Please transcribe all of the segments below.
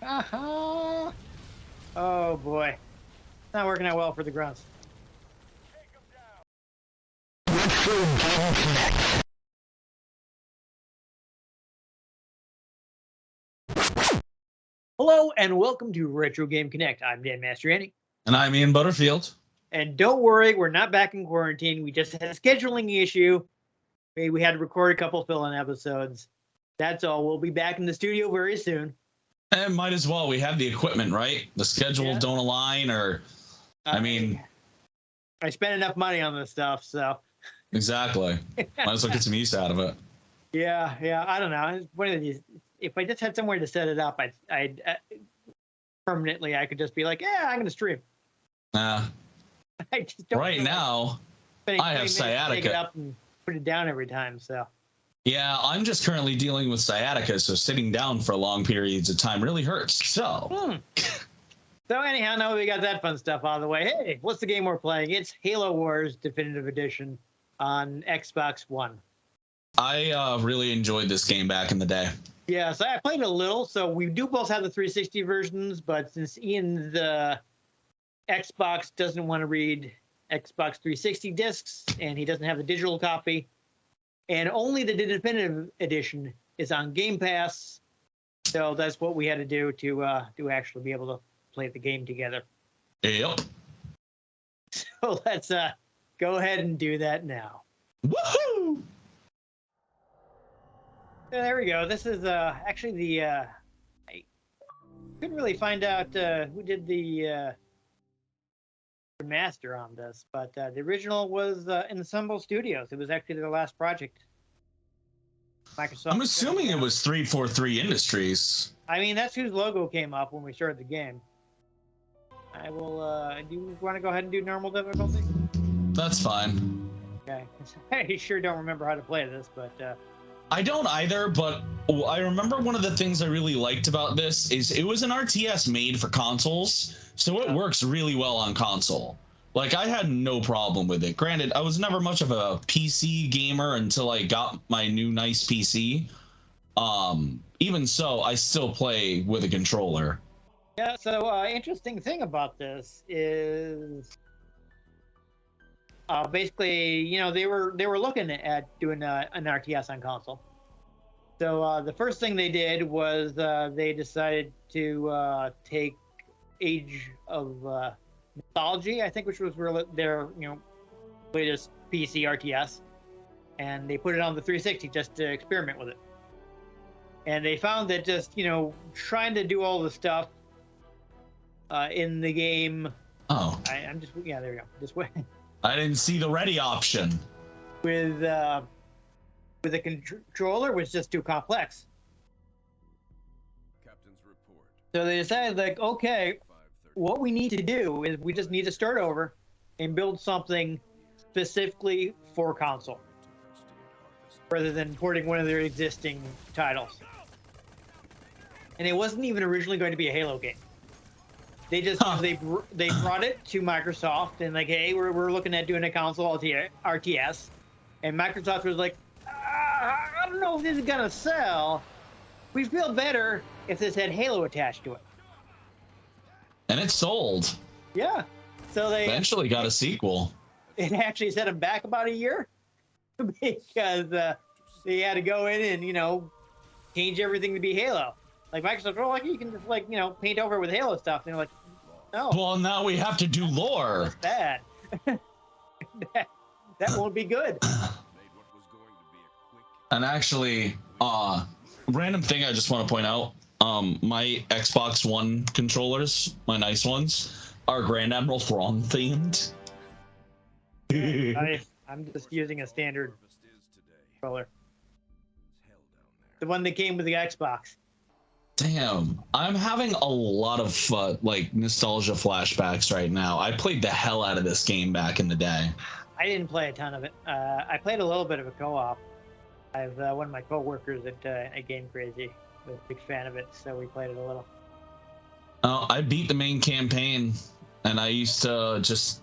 Uh-huh. Oh boy. Not working out well for the grunts. Hello and welcome to Retro Game Connect. I'm Dan Mastriani. And I'm Ian Butterfield. And don't worry, we're not back in quarantine. We just had a scheduling issue. We had to record a couple fill-in episodes. That's all. We'll be back in the studio very soon. And might as well. We have the equipment, right? The schedules don't align, or I spent enough money on this stuff, so exactly. Might as well get some use out of it. Yeah. I don't know. It's one of these. If I just had somewhere to set it up, I'd permanently. I could just be like, yeah, I'm going to stream. I just don't right now, I have sciatica. Take it up and put it down every time. So. Yeah, I'm just currently dealing with sciatica, so sitting down for long periods of time really hurts. So. So anyhow, now we got that fun stuff out of the way. Hey, what's the game we're playing? It's Halo Wars Definitive Edition on Xbox One. I really enjoyed this game back in the day. Yeah, so I played a little. So we do both have the 360 versions, but since Ian, the Xbox, doesn't want to read Xbox 360 discs, and he doesn't have the digital copy, and only the Definitive Edition is on Game Pass, so that's what we had to do to actually be able to play the game together. Yep. So let's go ahead and do that now. Woohoo! So there we go. This is actually the I couldn't really find out who did the master on this, but the original was Ensemble Studios. It was actually their last project. Microsoft. I'm assuming it was 343 Industries. I mean, that's whose logo came up when we started the game. I will. Do you want to go ahead and do normal difficulty? That's fine. Okay. I sure don't remember how to play this, but. I don't either, but I remember one of the things I really liked about this is it was an RTS made for consoles, so it works really well on console. Like, I had no problem with it. Granted, I was never much of a PC gamer until I got my new nice PC. Even so, I still play with a controller. Yeah, so interesting thing about this is basically, you know, they were looking at doing an RTS on console. So the first thing they did was they decided to take Age of Mythology, I think, which was their latest PC RTS, and they put it on the 360 just to experiment with it. And they found that just trying to do all the stuff in the game. Oh, I'm just there we go. This way. I didn't see the ready option. With a controller was just too complex. Captain's report. So they decided, like, okay, what we need to do is we just need to start over and build something specifically for console, rather than porting one of their existing titles. And it wasn't even originally going to be a Halo game. They just they brought it to Microsoft and like, hey, we're looking at doing a console RTS, and Microsoft was like, I don't know if this is gonna sell. We feel better if this had Halo attached to it. And it sold. Yeah, so they eventually got a sequel. It actually set them back about a year because they had to go in and change everything to be Halo. Like Microsoft, like you can just paint over with Halo stuff. And they're like, no. Well, now we have to do lore. That's bad. that won't be good. And actually, random thing I just want to point out, my Xbox One controllers, my nice ones, are Grand Admiral Thrawn themed. I'm just using a standard controller. The one that came with the Xbox. Damn, I'm having a lot of nostalgia flashbacks right now. I played the hell out of this game back in the day. I didn't play a ton of it. I played a little bit of a co-op. I have one of my co-workers at Game Crazy was a big fan of it, so we played it a little. Oh, I beat the main campaign, and I used to just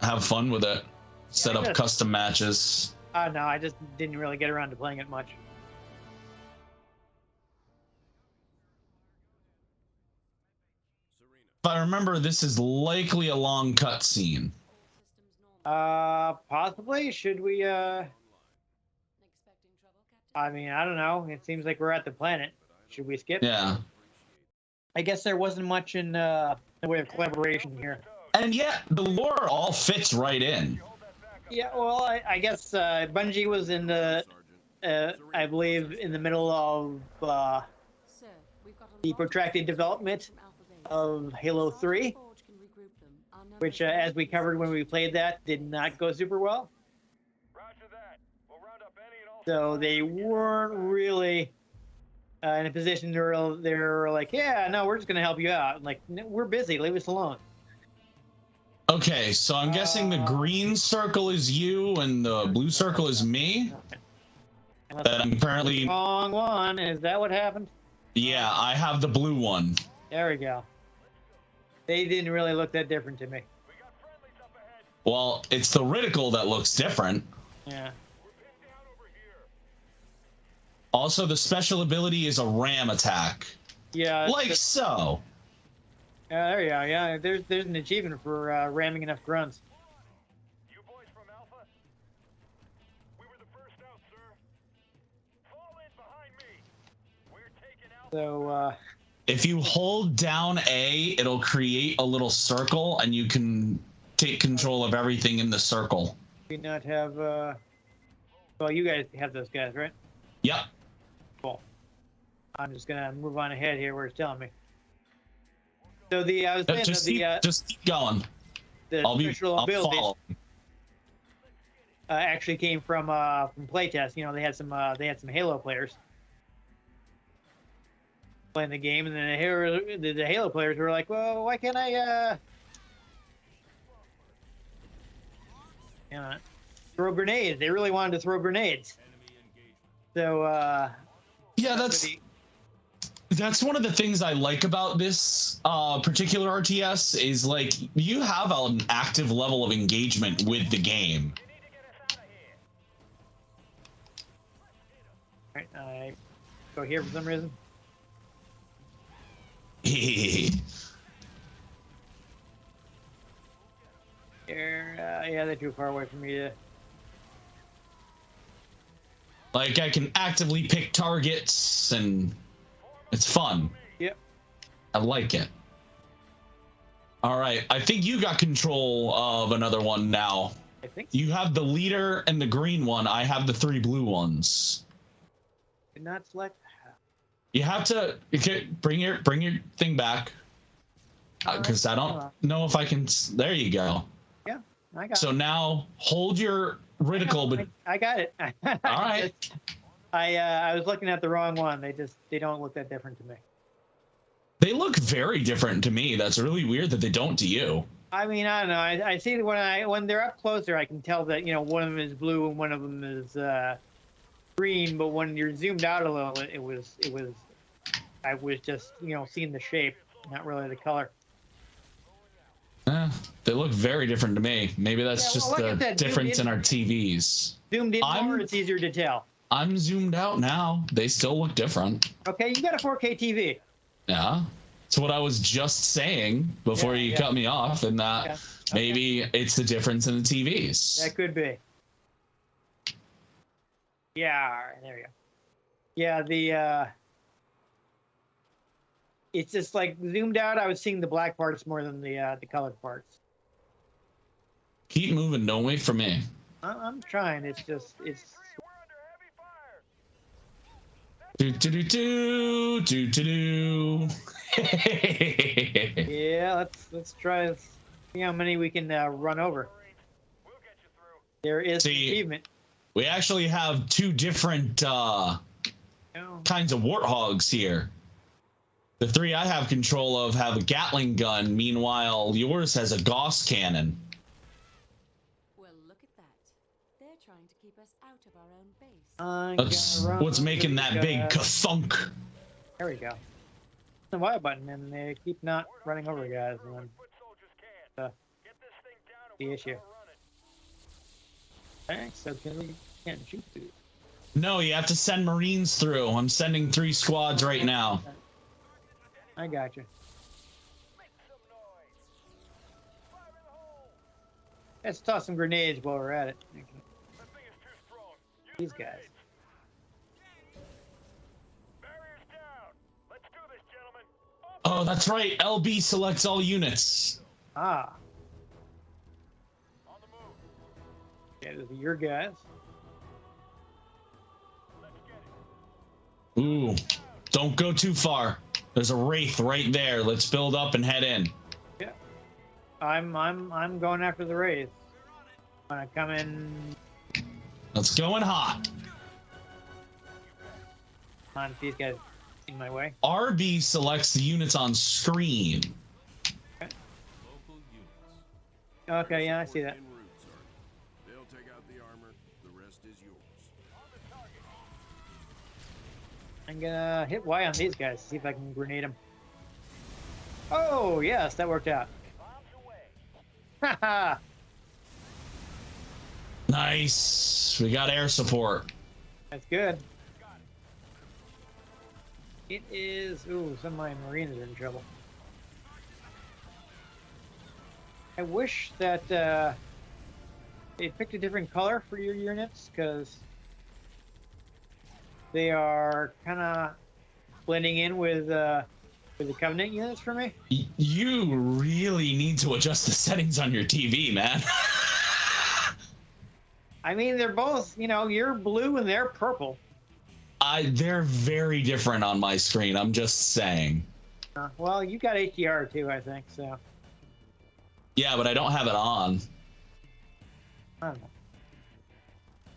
have fun with it. Set up custom matches. No, I just didn't really get around to playing it much. If I remember, this is likely a long cutscene. Possibly. Should we? I mean, I don't know. It seems like we're at the planet. Should we skip? Yeah. I guess there wasn't much in the way of collaboration here. And yet, the lore all fits right in. Yeah, well, I guess Bungie was in the, I believe, in the middle of the protracted development of Halo 3, which, as we covered when we played that, did not go super well. So they weren't really in a position where they're like, yeah, no, we're just going to help you out. Like, we're busy, leave us alone. Okay, so I'm guessing the green circle is you and the blue circle is me. That I'm currently... Wrong one. Is that what happened? Yeah, I have the blue one. There we go. They didn't really look that different to me. Well, it's the reticle that looks different. Yeah. Also, the special ability is a ram attack. Yeah. Like so. There you go. Yeah, there's an achievement for ramming enough grunts. You boys from Alpha? We were the first out, sir. Fall in behind me. We're taking Alpha. So, if you hold down A, it'll create a little circle, and you can take control of everything in the circle. we not have, well, you guys have those guys, right? Yep. Cool. I'm just gonna move on ahead here where it's telling me. So I was saying just keep going. the special abilities actually came from playtest. You know, they had some Halo players playing the game, and then the Halo players were like, well, why can't I throw grenades? They really wanted to throw grenades. So yeah, that's one of the things I like about this particular RTS is, like, you have an active level of engagement with the game. all right, I go here for some reason. Yeah, they're too far away from me to... Like, I can actively pick targets, and it's fun. Yep. I like it. All right, I think you got control of another one now. I think so. You have the leader and the green one. I have the 3 blue ones. Did not select. You have to bring your thing back, because I don't know if I can. There you go. Yeah, I got So it. now hold your reticle, but I got it. all right. I was looking at the wrong one. They don't look that different to me. They look very different to me. That's really weird that they don't to you. I mean, I don't know. I see that when they're up closer, I can tell that, you know, one of them is blue and one of them is green. But when you're zoomed out a little, I was just, you know, seeing the shape, not really the color. They look very different to me. Maybe that's just well, the difference in our TVs. Zoomed in more, it's easier to tell. I'm zoomed out now. They still look different. Okay, you got a 4K TV. Yeah. That's what I was just saying before you cut me off, and that maybe it's the difference in the TVs. That could be. Yeah, there we go. Yeah, it's just like zoomed out. I was seeing the black parts more than the colored parts. Keep moving. Don't wait for me. I'm trying. It's. Do do do do do do do. Yeah, let's try. Let's see how many we can run over. There is an achievement. We actually have 2 different kinds of warthogs here. The 3 I have control of have a Gatling gun. Meanwhile, yours has a Gauss cannon. Well, look at that. They're trying to keep us out of our own base. That's what's making that big ka-thunk. There we go. The Y button, and they keep not running over guys, and then the issue. Alright, so we can't shoot through. No, you have to send Marines through. I'm sending 3 squads right now. I got you. Let's toss some grenades while we're at it. That thing is too strong. Use These guys. grenades. Barriers down. Let's do this, gentlemen. Oh, that's right. LB selects all units. Ah, On the move. yeah, those are your guys. Let's get it. Ooh, don't go too far. There's a wraith right there. Let's build up and head in. Yeah, I'm going after the wraith. When I come in, Let's go in hot. on these guys in my way. RB selects the units on screen. Okay, yeah, I see that. En route, Sergeant. They'll take out the armor. The rest is yours. I'm gonna hit Y on these guys, see if I can grenade them. Oh, yes, that worked out. Bombs away. Haha. Nice. We got air support. That's good. It is. Ooh, some of my Marines are in trouble. I wish that they picked a different color for your units, because they are kind of blending in with the Covenant units for me. You really need to adjust the settings on your TV, man. I mean, they're both, you're blue and they're purple. They're very different on my screen. I'm just saying. Well, you got HDR too, I think, so. Yeah, but I don't have it on. I don't know.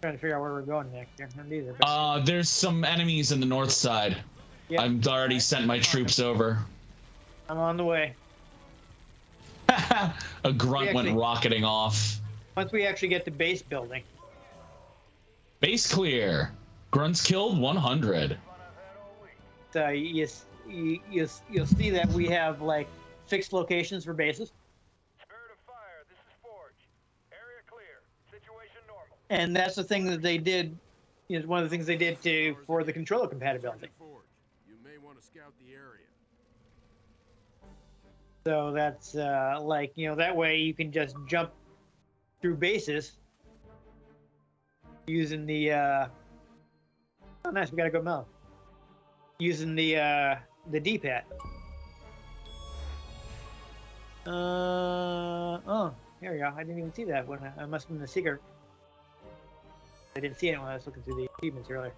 Trying to figure out where we're going next here. And these are There's some enemies in the north side. yeah, I've already sent my troops over. I'm on the way. A grunt went actually- rocketing off. Once we actually get to base building. Base clear. Grunts killed 100. So you'll see that we have like fixed locations for bases, Spirit of fire. This is Forge. Area clear. Situation normal. and that's the thing that they did. One of the things they did for the controller compatibility. Forge, you may want to scout the area. So that's that way you can just jump through bases using the. Oh, nice! We got a good mouse. Using the D-pad. Oh, here we go. I didn't even see that when I must have been the secret. I didn't see it when I was looking through the achievements earlier.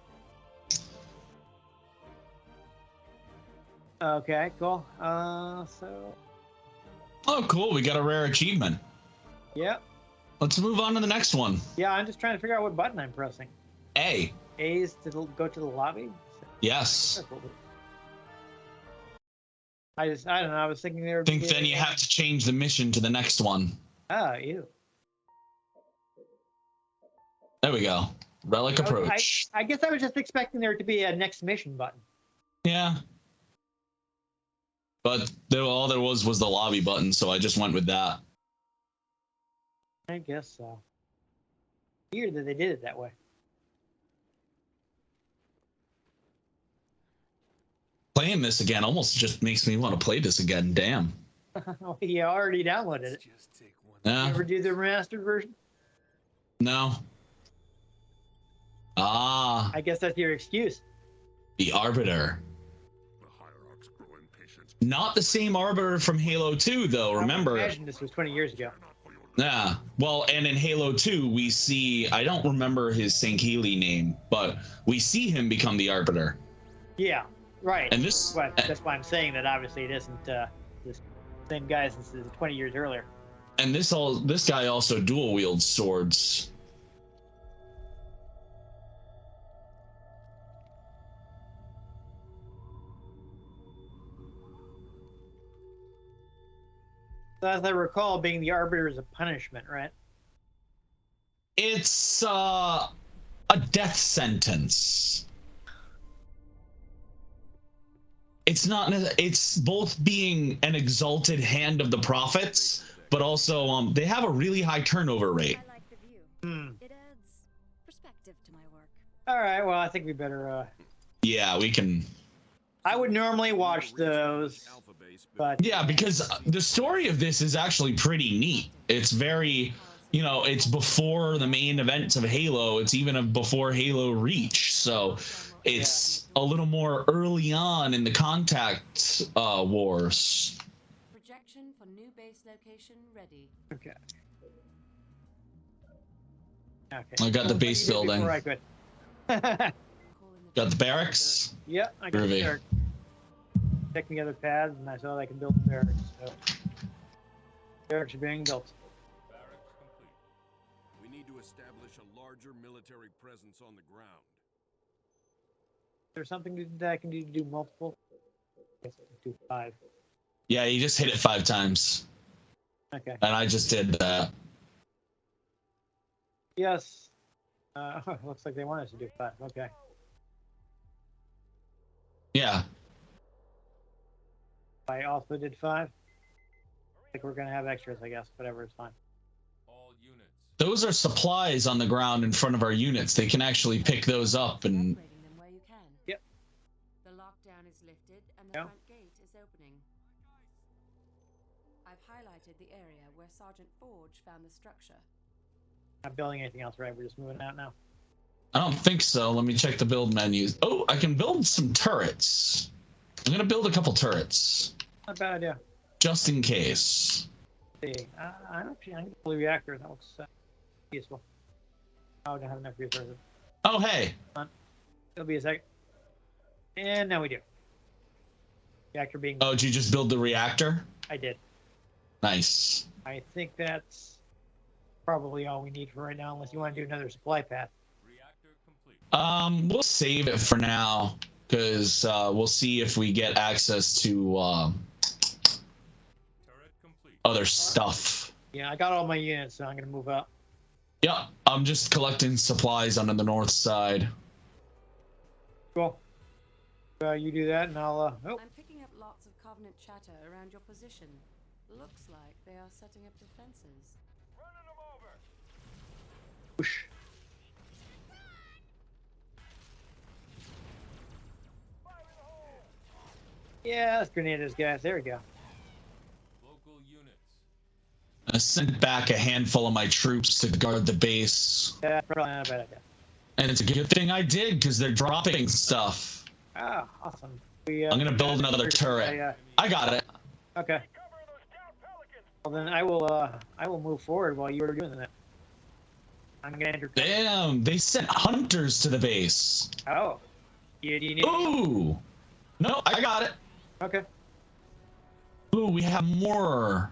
Okay, cool. So. Oh, cool. We got a rare achievement. Yep. Let's move on to the next one. Yeah, I'm just trying to figure out what button I'm pressing. A. A is to go to the lobby. Yes. I don't know. I was thinking there. I think then you have to change the mission to the next one. Oh, ew. There we go. Relic approach. I guess I was just expecting there to be a next mission button. Yeah. But all there was the lobby button, so I just went with that. I guess so. Weird that they did it that way. Playing this again almost just makes me want to play this again. Damn. Oh, you already downloaded it. Just take one. You Yeah. ever do the remastered version? No. Ah, I guess that's your excuse. the Arbiter. The hierarchs grow impatient. Not the same Arbiter from Halo 2, though. I Remember? imagine this was 20 years ago. Yeah. Well, and in Halo 2, we see, I don't remember his Sankili name, but we see him become the Arbiter. Yeah, right. And this, That's why I'm saying that obviously it isn't this same guy since 20 years earlier. and this guy also dual wields swords. So as I recall, being the Arbiter is a punishment, right? It's a death sentence. It's not. It's both being an exalted hand of the prophets, but also they have a really high turnover rate. I like the view. Hmm. It adds perspective to my work. All right. Well, I think we better. Yeah, we can. I would normally watch those, but Yeah, because the story of this is actually pretty neat. It's very, you know, it's before the main events of Halo. It's even before Halo Reach. So it's a little more early on in the contact wars. Projection for new base location ready. Okay. Okay. I got the base building. Before I could. Got the barracks? Yeah, I got the Groovy. barracks. Checking the other pads, and I saw I can build the barracks. So. Barracks are being built. Barracks complete. We need to establish a larger military presence on the ground. Is there something that I can do to do multiple? I guess I can do 5. Yeah, you just hit it 5 times. Okay. And I just did that. Yes. Looks like they want us to do 5. Okay. Yeah. I also did 5. I think we're gonna have extras, I guess. Whatever, it's fine. All units. Those are supplies on the ground in front of our units. They can actually pick those up and... Operating them where you can. Yep. The lockdown is lifted and the Yeah. front gate is opening. I've highlighted the area where Sergeant Forge found the structure. Not building anything else, right? We're just moving out now. I don't think so. Let me check the build menus. Oh, I can build some turrets. I'm going to build a couple turrets. Not a bad idea. Just in case. Let's see. I don't see. I can build a reactor. That looks useful. Oh, I don't have enough resources. Oh, hey. It'll be a second. And now we do. Reactor being. Oh, did you just build the reactor? I did. Nice. I think that's probably all we need for right now, unless you want to do another supply path. Reactor complete. We'll save it for now, because we'll see if we get access to Turret complete. other stuff. Yeah, I got all my units, so I'm gonna move up. Yeah, I'm just collecting supplies on the north side. Cool. You do that, and I'll. Oh, I'm picking up lots of Covenant chatter around your position. Looks like they are setting up defenses. Running them over. whoosh. Yeah, let's grenade those guys. There we go. Local units. I sent back a handful of my troops to guard the base. Yeah, probably not a bad idea. And it's a good thing I did, because they're dropping stuff. Ah, awesome. I'm gonna build another turret. I got it. Okay. Cover those down pelicans. Well, then I will move forward while you are doing that. I'm gonna enter. Damn, they sent hunters to the base. Oh. Do you need? Ooh. No, I got it. Okay. Ooh, we have more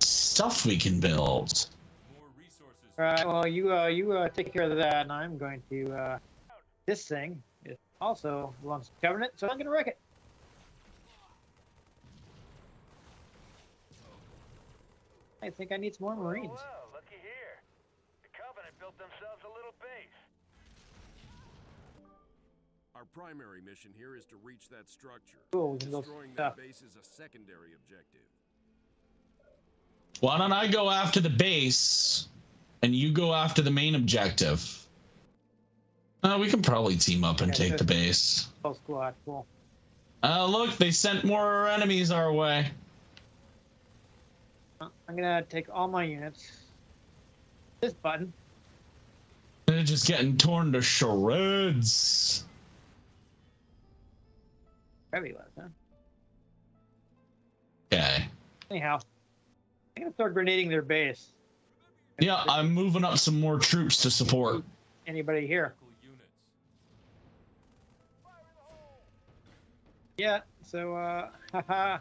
stuff we can build. More resources. All right. Well, you take care of that, and I'm going to. This thing is also belongs to the Covenant, so I'm gonna wreck it. I think I need some more Marines. Oh, well, looky here. The Covenant built themselves a little base. Our primary mission here is to reach that structure. Cool, we can build Destroying stuff. that base is a secondary objective. Why don't I go after the base, and you go after the main objective? We can probably team up and take the base. Whole squad, cool. Look, they sent more enemies our way. I'm gonna take all my units. This button. They're just getting torn to shreds. Heavy left, huh? Okay. Anyhow, I'm gonna start grenading their base. Yeah, I'm moving up some more troops to support. Anybody here? Local units. Yeah. So, haha.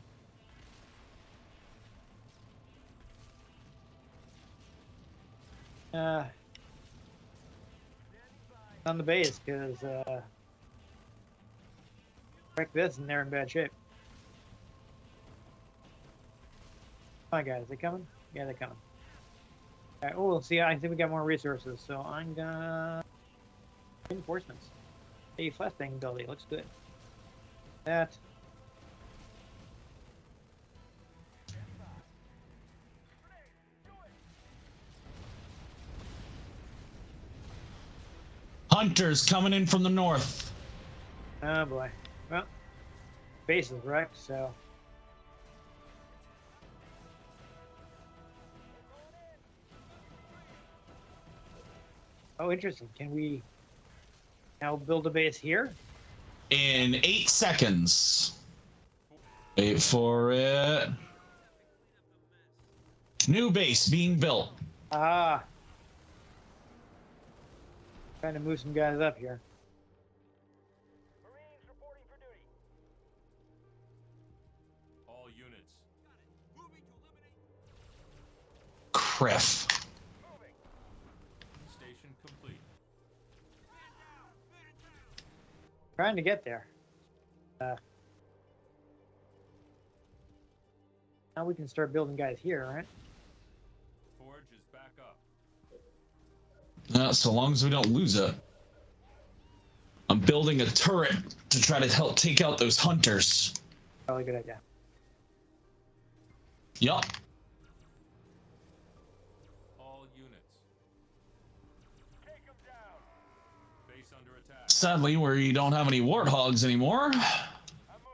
On the base, because wreck this and they're in bad shape. Come on, guys, they coming? Yeah, they're coming. All right, oh, see, I think we got more resources, so I'm gonna reinforcements. A flashbang building looks good. That. Hunters coming in from the north. Oh boy. Well, base is wrecked, so. Oh, interesting. Can we now build a base here? In 8 seconds. Wait for it. New base being built. Ah. Trying to move some guys up here. Marines reporting for duty. All units. Criff. Moving. Station complete. Trying to get there. Now we can start building guys here, right? Forge is back up. So long as we don't lose it. I'm building a turret to try to help take out those hunters. Probably a good idea. Yup. All units. Take them down. Base under attack. Sadly, we don't have any warthogs anymore. I'm moving.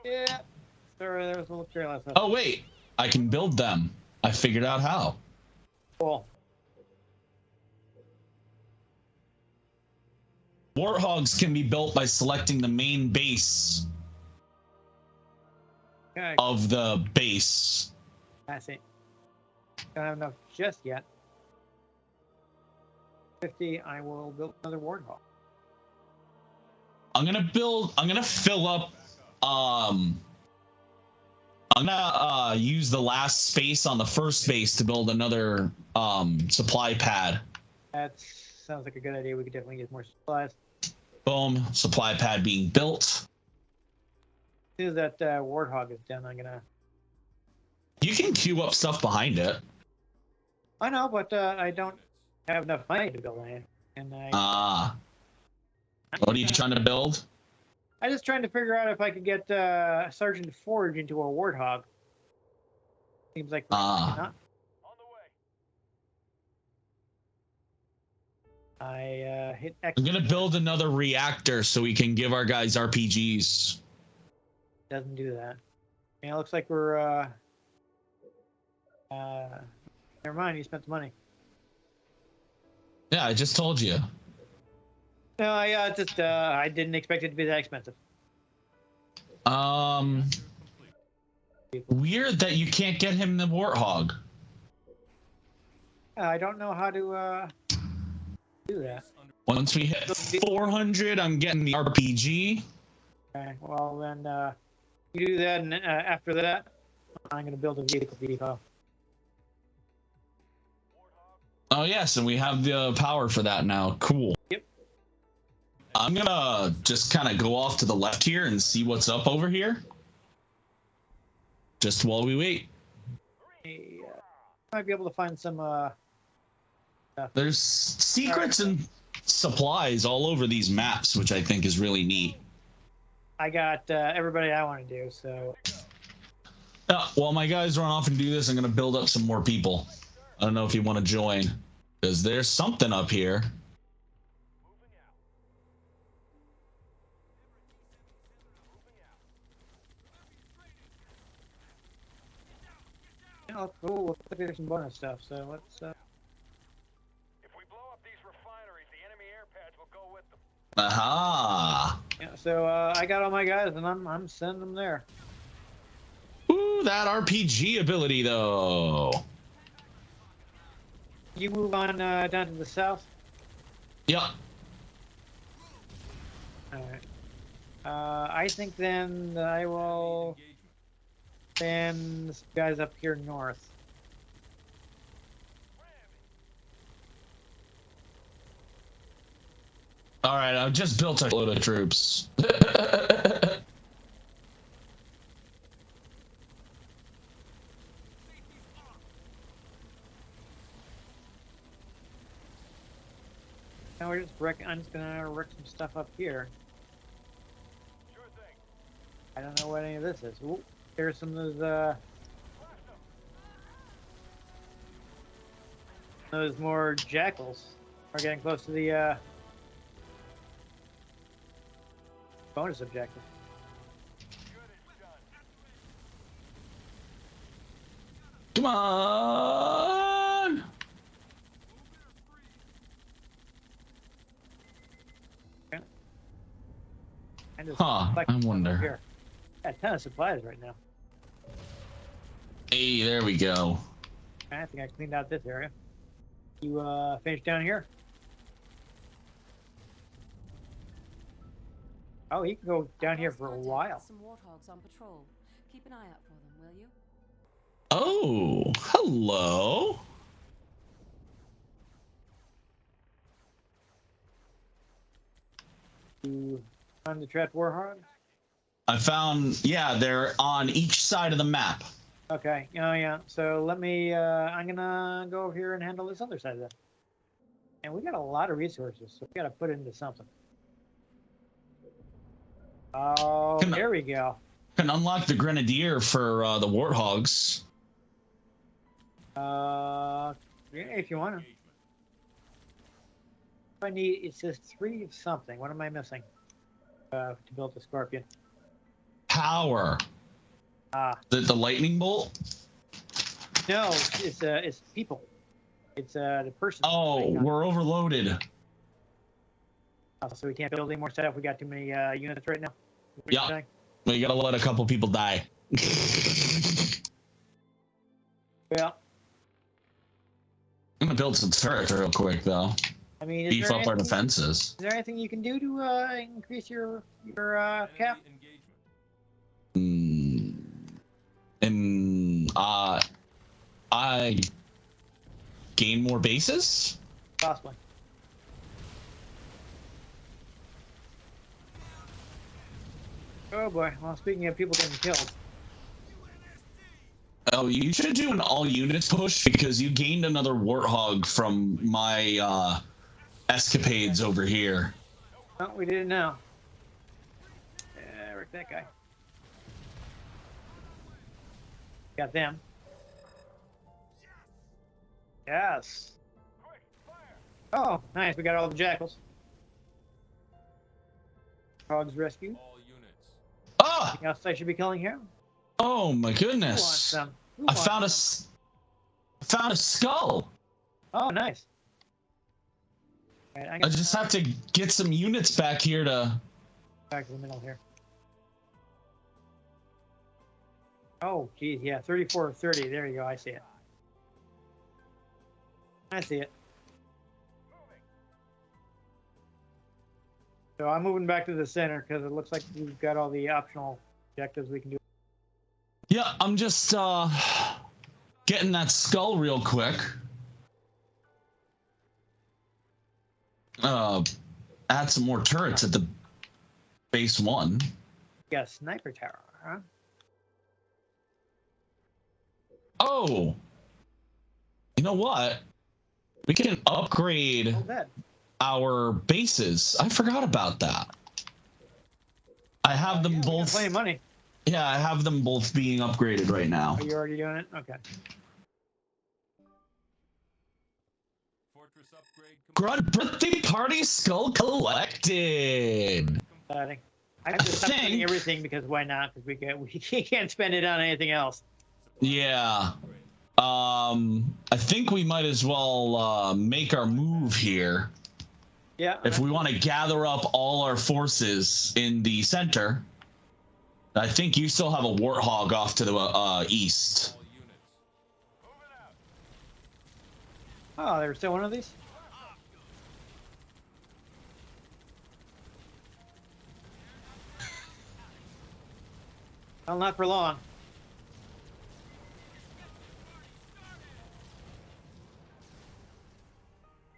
Yeah. There was a little trail left. Oh, wait. I can build them. I figured out how. Cool. Warthogs can be built by selecting the main base Okay. of the base. I see. Don't have enough just yet. 50. I will build another warthog. I'm gonna fill up, I'm gonna use the last space on the first base to build another supply pad. That sounds like a good idea. We could definitely get more supplies. Boom, supply pad being built. As soon as that warthog is done, I'm gonna. You can queue up stuff behind it. I know, but I don't have enough money to build anything, and What are you trying to build? I'm just trying to figure out if I could get Sergeant Forge into a warthog. Seems like not. On the way. I hit X. I'm gonna build another reactor so we can give our guys RPGs. Doesn't do that. Yeah, it looks like we're. Never mind. You spent the money. Yeah, I just told you. No, I just I didn't expect it to be that expensive. Weird that you can't get him the warthog. I don't know how to do that. Once we hit 400, I'm getting the RPG. Okay, well then you do that, and after that, I'm gonna build a vehicle depot. Oh yes, and we have the power for that now. Cool. Yep. I'm gonna just kind of go off to the left here and see what's up over here. Just while we wait. Hey, might be able to find some. There's secrets and supplies all over these maps, which I think is really neat. I got everybody I want to do, so. While my guys run off and do this, I'm gonna build up some more people. I don't know if you want to join, because there's something up here. Yeah, cool. Looks like there's some bonus stuff, so let's. If we blow up these refineries, the enemy air pads will go with them. Aha! Yeah, so I got all my guys, and I'm sending them there. Ooh, that RPG ability though. You move on down to the south. Yep. All right. I think then that I will send some guys up here north. All right, I've just built a load of troops. Now we're just I'm just gonna wreck some stuff up here. Sure thing. I don't know what any of this is. Ooh, there's some of those more jackals. We're getting close to the bonus objective. Good is done. Come on! Huh, I wonder. Here. Got a ton of supplies right now. Hey, there we go. I think I cleaned out this area. You finished down here? Oh, he can go down here for a while. Some warthogs on patrol. Keep an eye out for them, will you? Oh, hello. You find the trapped warhog? I found, yeah, they're on each side of the map. Okay. Oh yeah. So let me. I'm gonna go over here and handle this other side of that. And we got a lot of resources, so we got to put it into something. Oh, there we go. Can unlock the grenadier for the warthogs. Yeah, if you want to. I need. It says 3 of something. What am I missing? To build the scorpion. Power. The lightning bolt. No, it's people. It's the person. Oh, we're overloaded. So we can't build any more stuff. We got too many units right now. Yeah, we gotta let a couple people die. Well, I'm gonna build some turrets real quick though. I mean, beef up our defenses. Is there anything you can do to increase your cap? I gain more bases? Possibly. Oh boy. Well, speaking of people getting killed. Oh, you should do an all units push because you gained another warthog from my escapades over here. Oh, we didn't know. Where's that guy? Got them. Yes. Oh, nice. We got all the jackals. Hogs rescued. Ah! Anything else I should be killing here? Oh my goodness! I found a skull. Oh, nice. Right, I just have to get some units back here to. Back to the middle here. Oh, geez, yeah, 34 of 30. There you go. I see it. I see it. So I'm moving back to the center because it looks like we've got all the optional objectives we can do. Yeah, I'm just getting that skull real quick. Add some more turrets at the base 1. You got a sniper tower, huh? Oh, you know what? We can upgrade our bases. I forgot about that. I have them both. Plenty of money. Yeah, I have them both being upgraded right now. Are you already doing it? Okay. Grunt birthday party skull collected. I just stopped spending everything because why not? Because we can't spend it on anything else. Yeah. I think we might as well make our move here. Yeah. If we want to gather up all our forces in the center. I think you still have a warthog off to the east. Oh, there's still one of these? Well, not for long.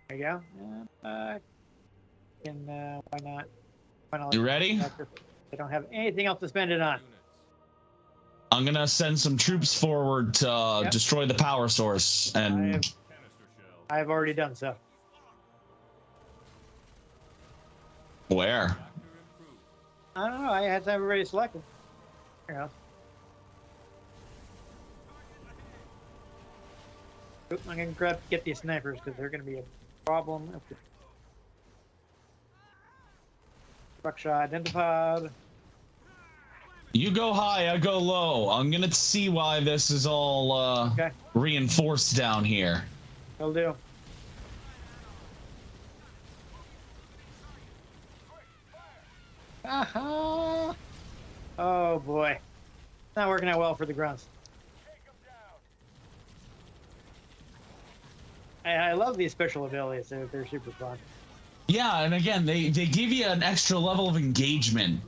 There you go. Why not? You ready? They don't have anything else to spend it on. I'm gonna send some troops forward to destroy the power source, and I have already done so. Where? I don't know. I had everybody selected. There you go. I'm gonna get these snipers because they're gonna be a problem. Structure identified. You go high, I go low. I'm gonna see why this is all reinforced down here. Will do. Uh-huh. Oh boy, not working out well for the grunts. Take them down. I love these special abilities. They're super fun. Yeah, and again, they give you an extra level of engagement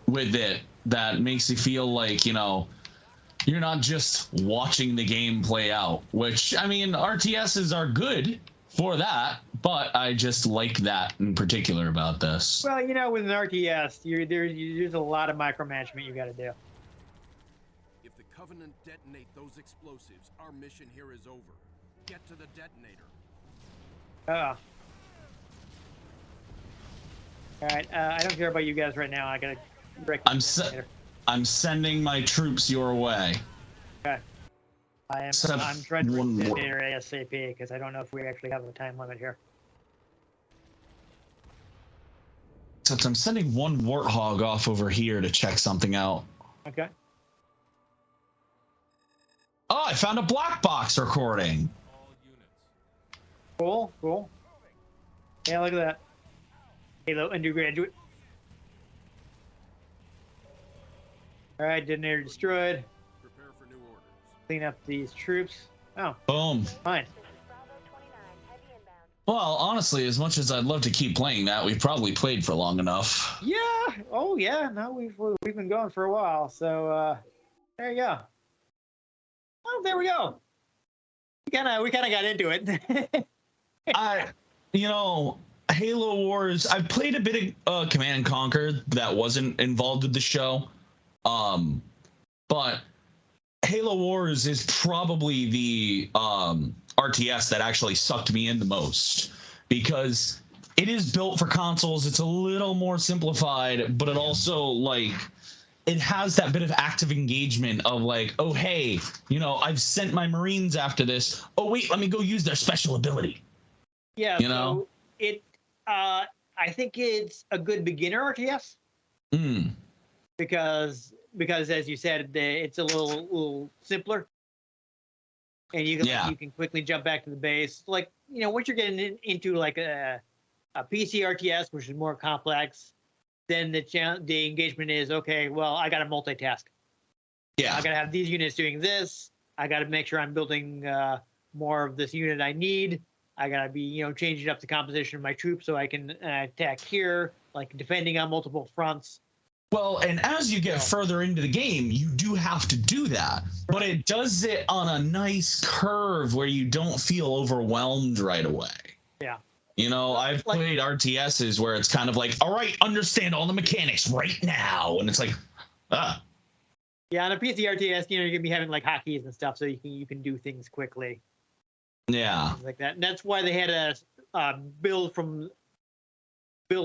with it that makes you feel like, you're not just watching the game play out, which, I mean, RTSs are good for that, but I just like that in particular about this. Well, with an RTS, there's a lot of micromanagement you got to do. If the Covenant detonate those explosives, our mission here is over. Get to the detonator. All right, I don't care about you guys right now. I gotta break. I'm sending my troops your way. Okay. I'm trying to bring the detonator ASAP because I don't know if we actually have a time limit here. Except I'm sending one warthog off over here to check something out. Okay. Oh, I found a black box recording. Cool. Yeah, look at that. Halo undergraduate. All right, detonator destroyed. Prepare for new orders. Clean up these troops. Oh, Boom. fine. Well, honestly, as much as I'd love to keep playing that, we've probably played for long enough. Yeah. Oh, yeah. No, we've been going for a while. So there you go. Oh, there we go. We kind of got into it. Halo Wars, I've played a bit of Command and Conquer that wasn't involved with the show. But Halo Wars is probably the RTS that actually sucked me in the most because it is built for consoles. It's a little more simplified, but it also it has that bit of active engagement of oh, hey, I've sent my Marines after this. Oh, wait, let me go use their special ability. Yeah. So it, I think it's a good beginner RTS. Because as you said, it's a little simpler, and you can quickly jump back to the base. Once you're getting into a PC RTS, which is more complex, then the engagement is okay. Well, I got to multitask. Yeah, I got to have these units doing this. I got to make sure I'm building more of this unit I need. I got to be changing up the composition of my troops so I can attack here, defending on multiple fronts. Well, and as you get further into the game, you do have to do that. But it does it on a nice curve where you don't feel overwhelmed right away. Yeah. I've played RTSs where it's kind of all right, understand all the mechanics right now. And it's Yeah, on a PC RTS, you're going to be having hotkeys and stuff so you can do things quickly. Yeah. Things like that. And that's why they had a build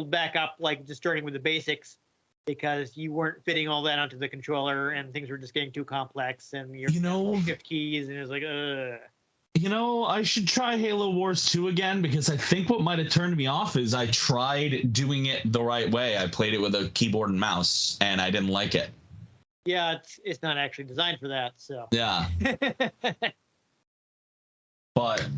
back up, just starting with the basics. Because you weren't fitting all that onto the controller, and things were just getting too complex, and you're shift keys, and it's I should try Halo Wars 2 again, because I think what might have turned me off is I tried doing it the right way. I played it with a keyboard and mouse, and I didn't like it. Yeah, it's not actually designed for that, so. Yeah. But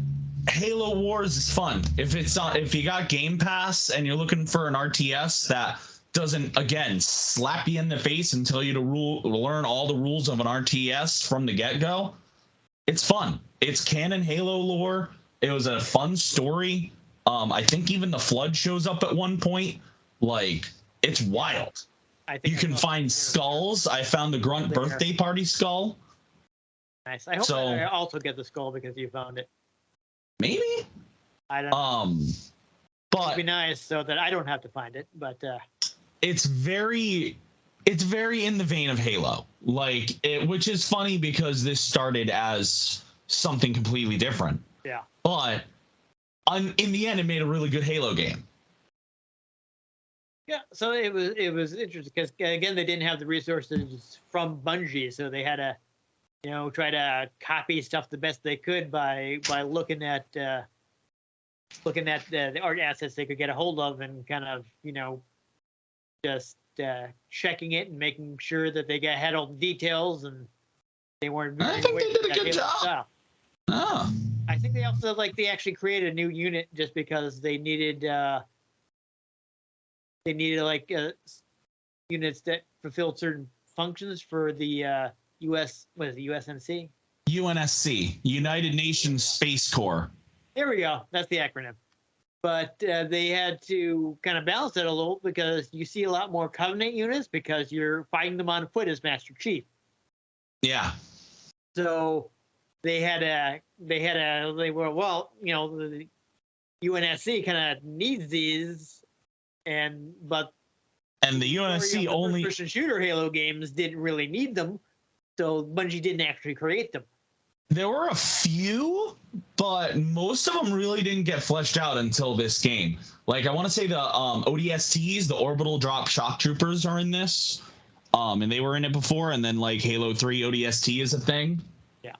Halo Wars is fun. If you got Game Pass and you're looking for an RTS that doesn't again slap you in the face and tell you to learn all the rules of an RTS from the get-go, it's fun. It's canon Halo lore. It was a fun story. I think even the Flood shows up at one point. It's wild. I think you can find skulls. I found the Grunt birthday party skull. Nice. I hope I also get the skull because you found it. Maybe. I don't know. But it'd be nice so that I don't have to find it, but it's very in the vein of Halo, which is funny because this started as something completely different. Yeah. But in the end, it made a really good Halo game. Yeah. So it was interesting because again, they didn't have the resources from Bungie, so they had to, try to copy stuff the best they could by looking at the art assets they could get a hold of and kind of, just checking it and making sure that they had all the details and they weren't. I think they did a good job. Oh. I think they also they actually created a new unit just because they needed units that fulfilled certain functions for the U.S. What is it, USNC? UNSC, United Nations Space Corps. There we go. That's the acronym. But they had to kind of balance it a little because you see a lot more Covenant units because you're fighting them on foot as Master Chief. Yeah. So they were, well, you know, the UNSC kind of needs these, and the UNSC only first-person shooter Halo games didn't really need them, so Bungie didn't actually create them. There were a few, but most of them really didn't get fleshed out until this game. Like, I want to say the ODSTs, the Orbital Drop Shock Troopers, are in this. And they were in it before, and then, like, Halo 3 ODST is a thing. Yeah.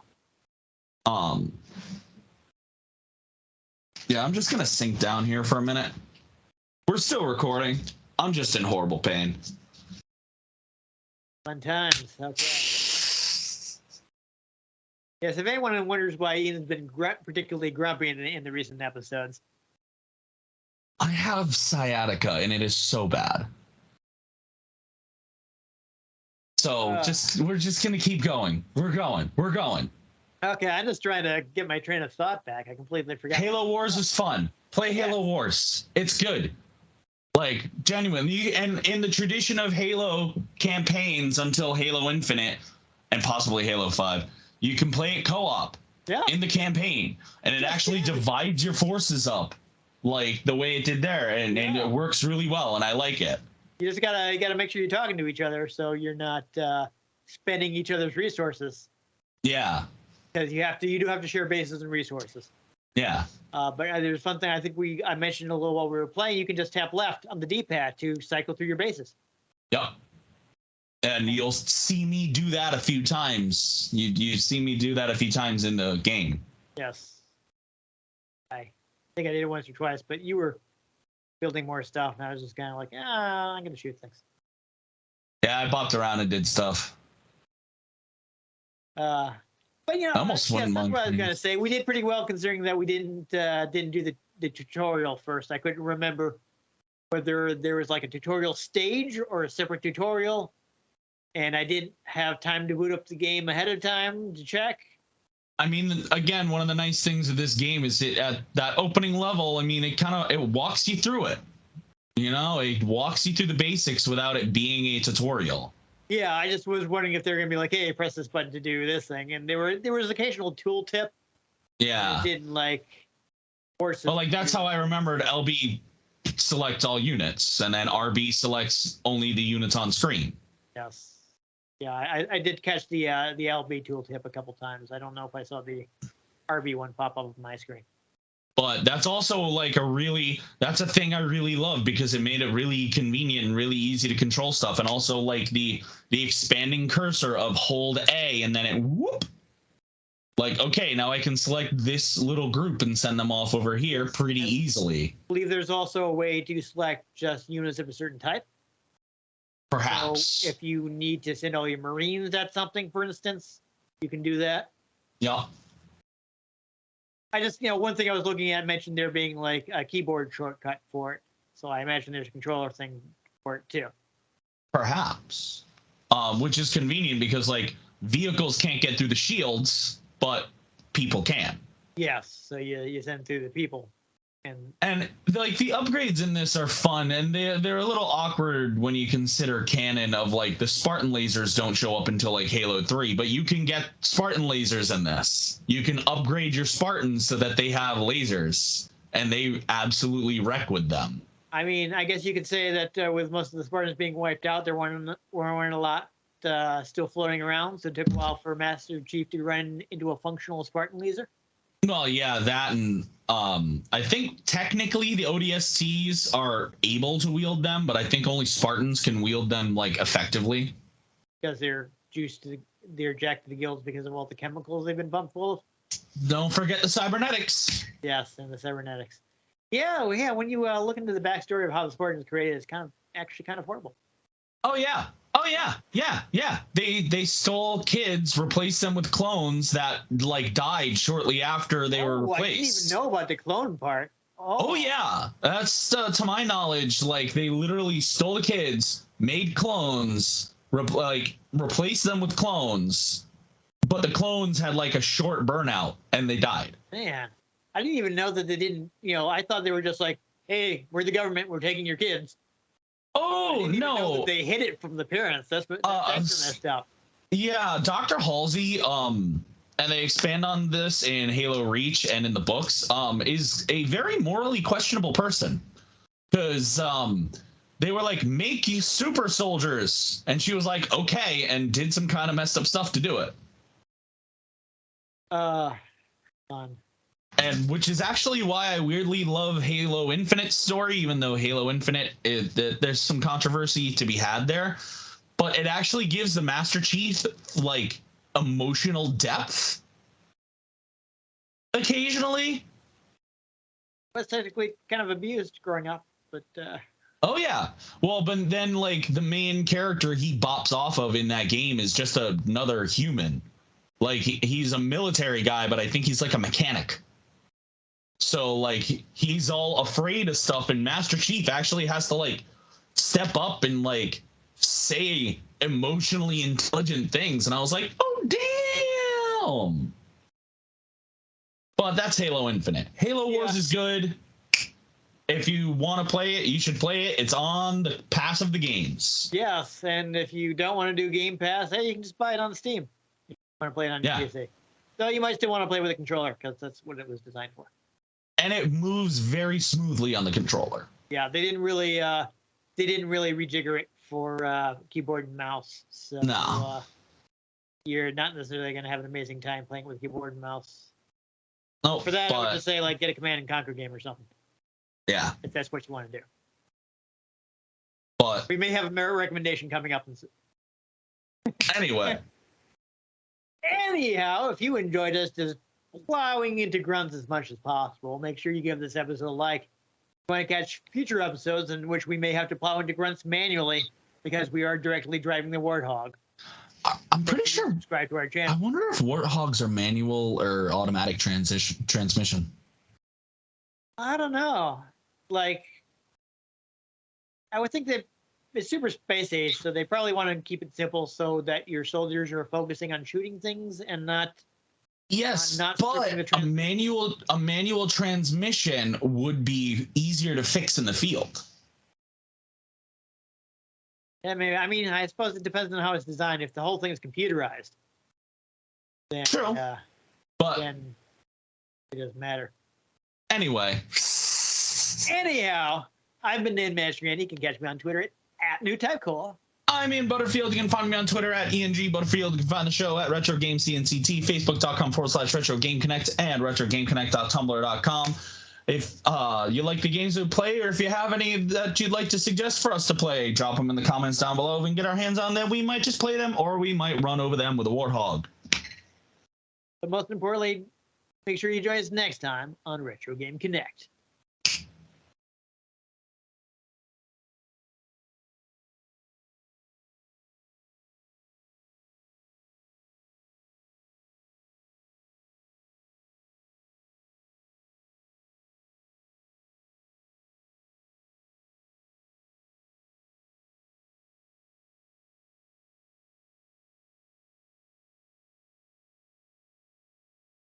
Yeah, I'm just going to sink down here for a minute. We're still recording. I'm just in horrible pain. Fun times. Okay. Yes, if anyone wonders why Ian's been particularly grumpy in the recent episodes. I have sciatica, and it is so bad. So we're just going to keep going. We're going. Okay, I'm just trying to get my train of thought back. I completely forgot. Halo Wars is fun. Play Halo Wars. It's good. Like, genuinely. And in the tradition of Halo campaigns until Halo Infinite, and possibly Halo 5, you can play it co-op in the campaign. And it actually divides your forces up, like the way it did there. And it works really well, and I like it. You just gotta make sure you're talking to each other so you're not spending each other's resources. Yeah. Because you do have to share bases and resources. Yeah. But there's one thing I think I mentioned a little while we were playing. You can just tap left on the D-pad to cycle through your bases. Yep. And you'll see me do that a few times. You see me do that a few times in the game. Yes. I think I did it once or twice, but you were building more stuff, and I was just kind of like, I'm going to shoot things. Yeah, I bopped around and did stuff. But you know, that's what I was going to say. We did pretty well considering that we didn't do the tutorial first. I couldn't remember whether there was like a tutorial stage or a separate tutorial, and I didn't have time to boot up the game ahead of time to check. I mean, again, one of the nice things of this game is at that opening level, I mean, it walks you through it. You know, it walks you through the basics without it being a tutorial. Yeah, I just was wondering if they're going to be like, hey, press this button to do this thing. And there was occasional tooltip. Yeah. It didn't, like, force it. Well, like, that's how I remembered LB selects all units, and then RB selects only the units on screen. Yes. Yeah, I did catch the LB tooltip a couple times. I don't know if I saw the RB one pop up on my screen. But that's also like that's a thing I really love because it made it really convenient and really easy to control stuff. And also like the expanding cursor of hold A and then it whoop. Like, okay, now I can select this little group and send them off over here pretty easily. I believe there's also a way to select just units of a certain type. Perhaps. So if you need to send all your Marines at something, for instance, you can do that. Yeah. I just, one thing I was looking at mentioned there being like a keyboard shortcut for it. So I imagine there's a controller thing for it too. Perhaps. Which is convenient because like vehicles can't get through the shields, but people can. Yes. So you send through the people. And like the upgrades in this are fun, and they're a little awkward when you consider canon of like the Spartan lasers don't show up until like Halo 3, but you can get Spartan lasers in this. You can upgrade your Spartans so that they have lasers, and they absolutely wreck with them. I mean, I guess you could say that with most of the Spartans being wiped out, there weren't a lot still floating around, so it took a while for Master Chief to run into a functional Spartan laser. Well, yeah, that and I think technically the ODSTs are able to wield them, but I think only Spartans can wield them like effectively. Because they're jacked to the gills because of all the chemicals they've been pumped full of. Don't forget the cybernetics. Yes, and the cybernetics. Yeah, well, yeah. When you look into the backstory of how the Spartans created, it's actually kind of horrible. Oh yeah. They stole kids, replaced them with clones that like died shortly after they were replaced. I didn't even know about the clone part. Oh yeah, that's to my knowledge. Like they literally stole the kids, made clones, replaced them with clones, but the clones had like a short burnout and they died. Man, I didn't even know that they didn't. I thought they were just like, "Hey, we're the government. We're taking your kids." Oh I didn't even know no! that they hid it from the parents. That's messed up. Yeah, Dr. Halsey, and they expand on this in Halo Reach and in the books, is a very morally questionable person. Because they were like, make you super soldiers. And she was like, okay, and did some kind of messed up stuff to do it. Fun. And which is actually why I weirdly love Halo Infinite's story, even though Halo Infinite, there's some controversy to be had there. But it actually gives the Master Chief, like, emotional depth occasionally. I was technically kind of abused growing up, but... Oh, yeah. Well, but then, like, the main character he bops off of in that game is just another human. Like, he's a military guy, but I think he's, like, a mechanic. So, like, he's all afraid of stuff, and Master Chief actually has to, like, step up and, like, say emotionally intelligent things. And I was like, oh, damn. But that's Halo Infinite. Halo Wars is good. If you want to play it, you should play it. It's on the pass of the games. Yes, and if you don't want to do Game Pass, hey, you can just buy it on Steam. If you want to play it on your PC. So you might still want to play with a controller, because that's what it was designed for. And it moves very smoothly on the controller. Yeah, they didn't really rejigger it for keyboard and mouse. So no. You're not necessarily going to have an amazing time playing with keyboard and mouse. No, for that, I would just say, like, get a Command and Conquer game or something. Yeah. If that's what you want to do. But we may have a merit recommendation coming up. Anyway. Anyhow, if you enjoyed us just plowing into grunts as much as possible, make sure you give this episode a like. If you want to catch future episodes in which we may have to plow into grunts manually because we are directly driving the Warthog. I'm pretty sure. Subscribe to our channel. I wonder if Warthogs are manual or automatic transmission. I don't know. Like, I would think that it's super space age, so they probably want to keep it simple so that your soldiers are focusing on shooting things and not. Yes, not but a manual transmission would be easier to fix in the field. Yeah, maybe. I mean, I suppose it depends on how it's designed. If the whole thing is computerized, then, true, but then it doesn't matter. Anyway. Anyhow, I've been named Mastriani. You can catch me on Twitter at NewTypeCool. I'm Ian Butterfield. You can find me on Twitter at ENG Butterfield. You can find the show at RetroGameCNCT, Facebook.com/RetroGameConnect, and RetroGameConnect.tumblr.com. If you like the games we play, or if you have any that you'd like to suggest for us to play, drop them in the comments down below. If we can get our hands on them, we might just play them, or we might run over them with a Warthog. But most importantly, make sure you join us next time on Retro Game Connect.